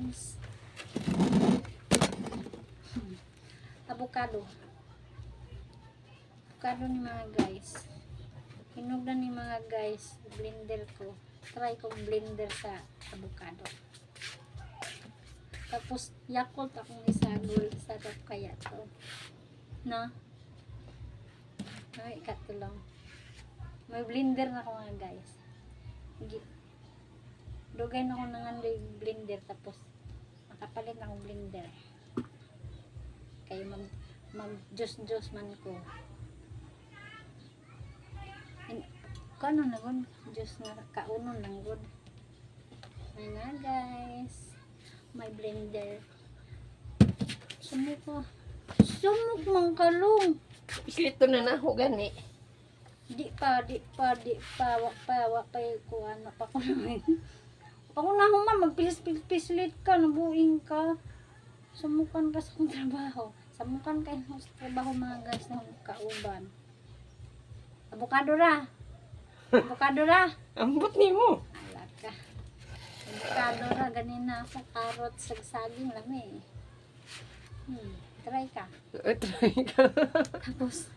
guys. Avocado. Avocado ni mga guys. Hinugdan ni mga guys. Blender ko. Try kong blender sa avocado. Tapos Yakult akong isagol. Sarap kaya to. No? Ay, ikato lang. May blender na ako mga guys. Dugay na ako ng blender. Tapos makapalit na akong blender. Kaya mag-juice man ko. Kano na gud? Juice na kaunon lang gud. Ay na guys. May blender. Sumuk mang kalong. Islito na ho gani. Di pa wa pa ko ano pa ko naman. Ako na human magpilis-pislit ka, nabuing ka. Sumukan ka sa akong trabaho. Samukan kayo sa trabaho mga guys na kauban. Avocado ra. Avocado ra. Ambot nimo. Ala ka. Avocado ra ganina sa carrot saging lami. Try ka. Try ka. Tapos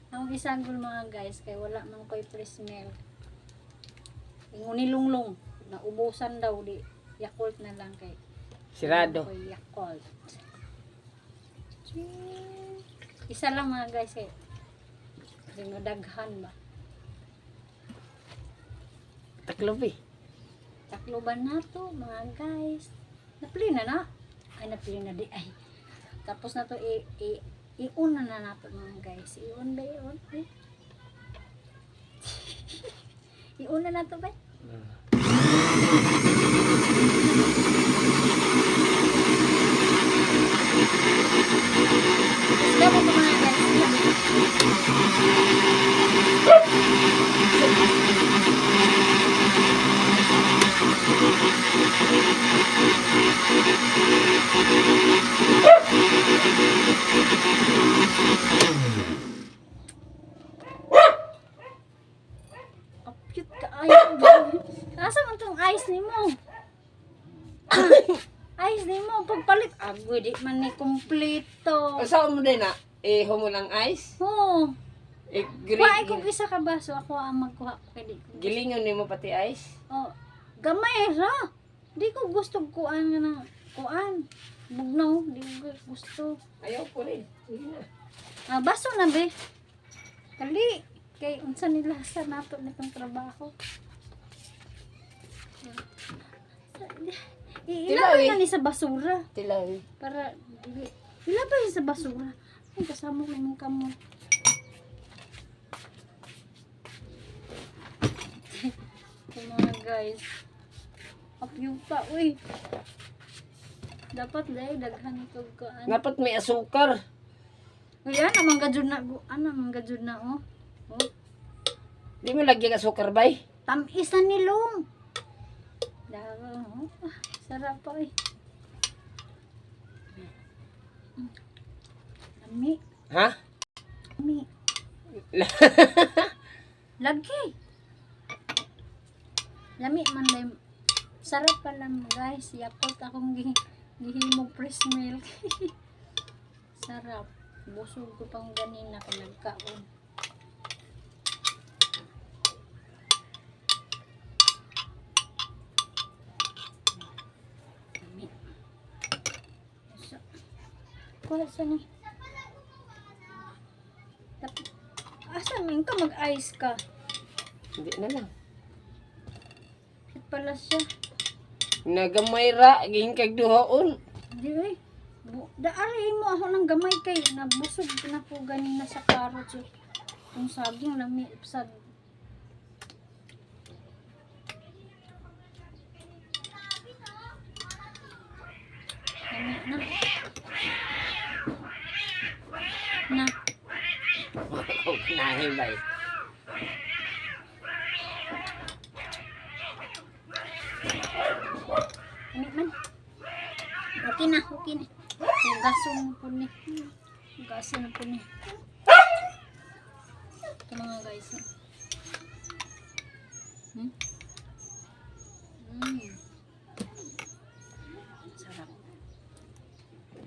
ang isagol mga guys kay wala man koy fresh milk. Inguni lunglong na ubusan daw di Yakult na lang kay Sirado. koy Yakult. Isa lang mga guys eh. Hindi daghan ba? Taklobi. Takloban na to mga guys. Napili na. Ay napili na di ay. Tapos na to iuna na nato mga guys. Iun ba iun? Iuna na to ba? Gabo ko mga guys. Cute ka ay. Asa man tong ice nimo? Ice nimo pagpalit agoy di man ni kompleto. Asa mo din na? Humo ng ice? Oh. Green. Kuha ko isa ka baso ako ang magkuha kay di. Gilingon nimo pati ice? Oh. Gamay ra. Di ko gusto kuan nga ng kuan. Bugnaw, di ko gusto. Ayaw ko rin. Sige na. Baso na be. Kali kay unsa nila sa nato nitong trabaho. Ilapay na ni sa basura. Tilaw. Para ilapay sa basura. Ay kasama ko yung kamo. Mga guys. Apyo pa, uy. Dapat dahil daghan ito kaan. Dapat may asukar. Ayan, amang gajud na. Ano, amang gajud na, oh. Oh. Di mo lagyan asukar, bay? Tamis na nilong. Dara, oh. Sarap pa, uy. Lami. Ha? Lami. Lagi. Lami man lang. Sarap pa lang guys. Yakult akong gihimog fresh milk. Sarap. Busog ko pang ganina kung nagkaon. Lami. Kuha sa ni. Asa man ka mag-ice ka? Hindi na lang. Pala siya. Nagamay ra, gihinkag duhaon. Di ay. Daari mo ako ng gamay kay nabusog na po ganina sa carrot. Kung saging lami sad. Lami na. Na. Nahin, bay. Lami man. Okay na, okay na. Hugason po ni. Hugason po ni. Ito mga guys.